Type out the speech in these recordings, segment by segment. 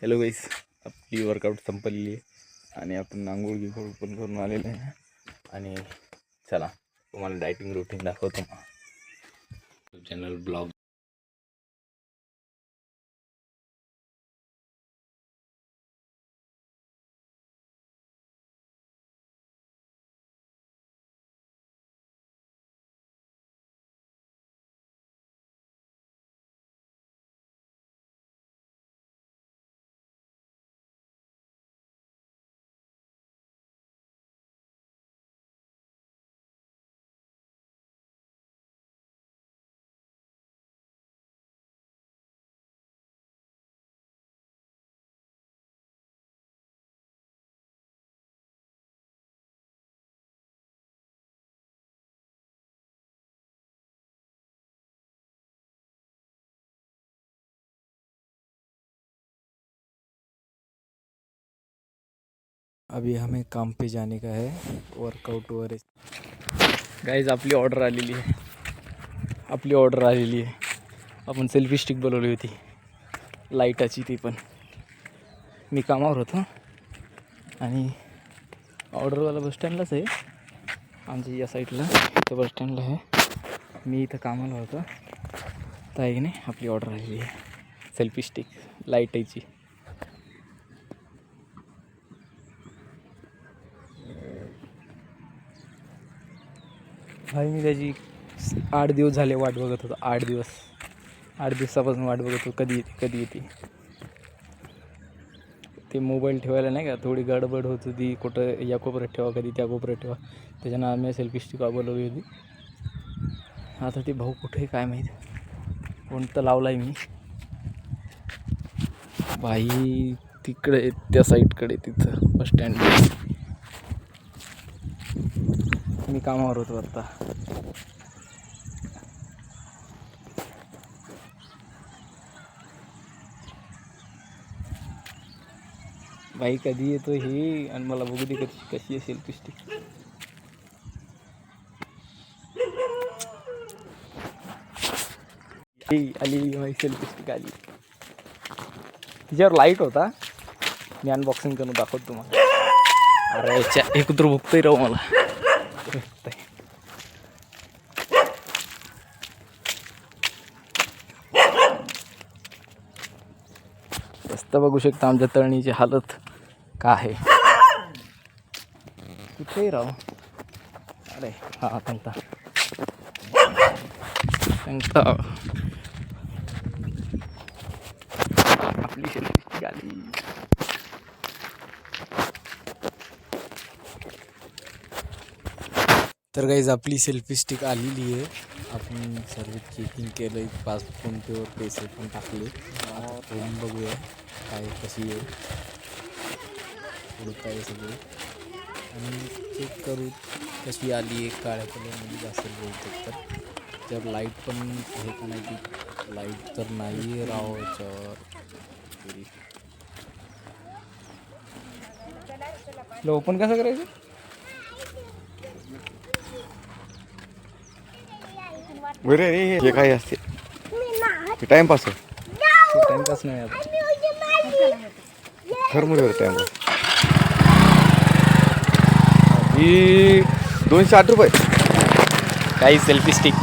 Hello गाईस, आपली workout संपलेली आहे आणि आपण आंघोळ गिघोळ पण करून आलेले आहे. आणि चला तुम्हाला डायटिंग रुटीन दाखवतो. चॅनल ब्लॉग अभी हमें काम पे जाने का है, वर्कआउट वगैरे. गाईज आपली ऑर्डर आलेली आहे. आपण सेल्फी स्टिक बोलवली होती लाईटाची, ती पण मी कामावर होतो आणि ऑर्डरवाला बसस्टँडलाच आहे आमच्या या साईडला. इथं बसस्टँडला आहे, मी इथं कामाला होतो. तर आहे की नाही, आपली ऑर्डर आलेली आहे सेल्फी स्टिक लाईटाची. भाई मी त्याची 8 दिवस झाले वाट बघत होतो. 8 दिवसापासून वाट बघत होतो, कधी येते. ते मोबाईल ठेवायला नाही का थोडी गडबड होत होती, कुठं या कोपऱ्यात ठेवा, कधी त्या कोपऱ्यात ठेवा. त्याच्यानं आम्ही सेल्फी स्टिक बोलवली होती. आता ते भाऊ कुठे काय माहीत, कोणतं लावला आहे मी. बाई तिकडे त्या साईडकडे, तिथं बसस्टँड. मी कामावर होतो आता. बाई कधी येतो हे, आणि मला बघू दे कशी आहे सेल्फी स्टिक. आली माझी सेल्फी स्टिक आली. तिच्यावर लाईट होता, मी अनबॉक्सिंग करून दाखवतो तुम्हाला. अरे याच्या हे कुत्र भुकतंय राहू मला. मस्त बघू शकता आमच्या तळणीची हालत का आहे. कुठेही राहू. अरे हा सांगता आपली सेल्फी आली. तर गाईज आपली सेल्फी स्टिक आलेली आहे. आपण सर्व चेकिंग केलं, फोनपेवर पैसे पण टाकले. फोन बघूया काय कशी आहे, उडत आहे सगळे, आणि चेक करू कशी आली आहे. काळ्या कलरमध्ये असेल बहुतेक. तर त्यावर लाईट पण हे का नाही, की लाईट तर नाही राव याच्यावर. ओपन कसं करायचं. बरे हे काय असते टाइमपास टाइमपास नाही आता. खरमुळे टाइमपास. ही 208 रुपये. काही सेल्फी स्टिक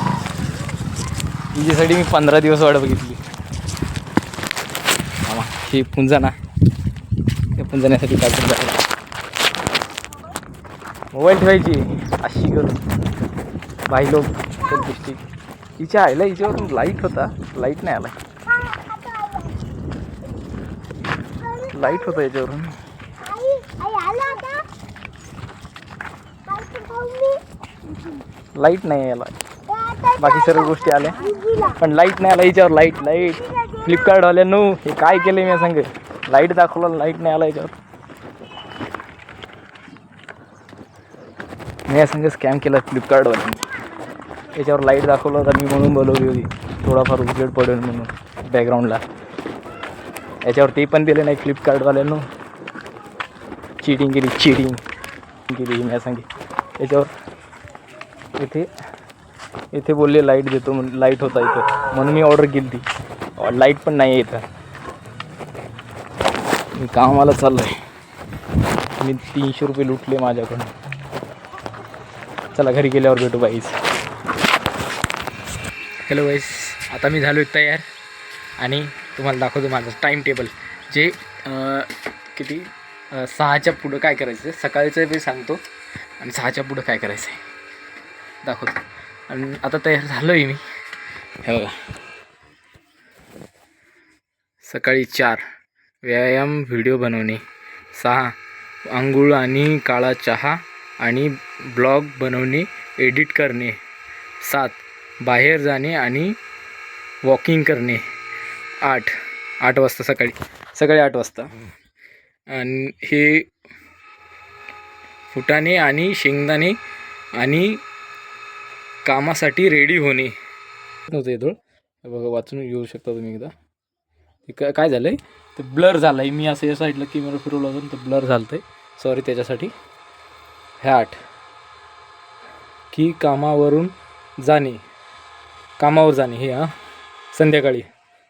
हिच्यासाठी मी 15 दिवस वाट बघितली. ही पुंजाना, त्या पुंजाण्यासाठी काय करून जायला मोबाईल ठेवायची अशी करून. बाई लोक सेल्फी स्टिक हिच्या आईला, हिच्यावरून लाईट होता, लाईट नाही आला. लाईट होता याच्यावरून. लाईट नाही आला, बाकी सर्व गोष्टी आल्या पण लाईट नाही आला याच्यावर. लाईट फ्लिपकार्टवाल्यानं हे काय केलं मी सांग. लाईट दाखवलं, लाईट नाही आला याच्यावर. मी या संग स्कॅम केला फ्लिपकार्टवाल्याने. याच्यावर लाईट दाखवलं होता, मी म्हणून बोलवली होती थोडाफार उजेड पडेल म्हणून बॅकग्राऊंडला. याच्यावर ते पण दिले नाही फ्लिपकार्टवाल्यानं. चिटिंग केली मी सांगे. याच्यावर इथे बोलले लाईट देतो म्हणून, लाईट होता इथं म्हणून मी ऑर्डर केली ती. लाईट पण नाही आहे इथं. मी कामाला चाललो आहे. मी 300 रुपये लुटले माझ्याकडून. चला घरी गेल्यावर भेटू बाईज. हॅलो गाईस, आता मी झालो तयार आणि तुम्हाला दाखवतो माझं टाईम टेबल. जे किती 6च्या पुढं काय करायचं आहे, सकाळचं बी सांगतो आणि 6च्या पुढं काय करायचं आहे दाखवतो. आणि आता तयार झालो आहे मी. हे बघा, सकाळी 4 व्यायाम व्हिडिओ बनवणे, 6 आंघोळ आणि काळा चहा आणि ब्लॉग बनवणे एडिट करणे, 7 बाहेर जाणे आणि वॉकिंग करणे, 8 वाजता सकाळी 8 वाजता आणि हे फुटाणे आणि शेंगदाणे आणि कामासाठी रेडी होणे नव्हतं येतो. बघा वाचून येऊ शकता तुम्ही एकदा. ते काय झालं आहे, ते ब्लर झालं आहे. मी असं या साईडला कॅमेरा फिरवला होता ते ब्लर झालं आहे, सॉरी त्याच्यासाठी. हे 8 की कामावर जाणे हे संध्याकाळी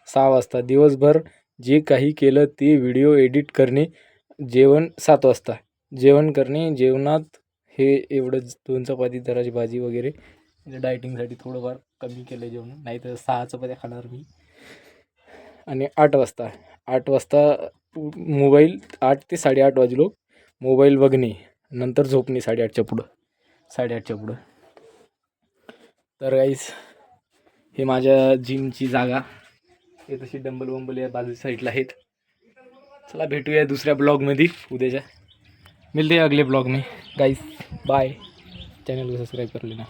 6 वाजता. दिवसभर जे काही केलं ते व्हिडिओ एडिट करणे. जेवण 7 वाजता जेवण करणे. जेवणात हे एवढंच 2 चपाती दराची भाजी वगैरे, म्हणजे डायटिंगसाठी थोडंफार कमी केलं जेवण, नाही तर 6 चपात्या खाणार मी. आणि 8 वाजता मोबाईल 8 ते 8:30 वाजलो मोबाईल बघणे, नंतर झोपणे 8:30च्या पुढं. तर गाईस हे माझ्या जिमची जागा. हे तशी डंबल या बाजू साईडला आहेत. चला भेटूया दुसऱ्या ब्लॉगमध्ये उद्याच्या. मिलते अगले ब्लॉग में गाइस. बाय. चैनल को सब्सक्राइब कर लेना.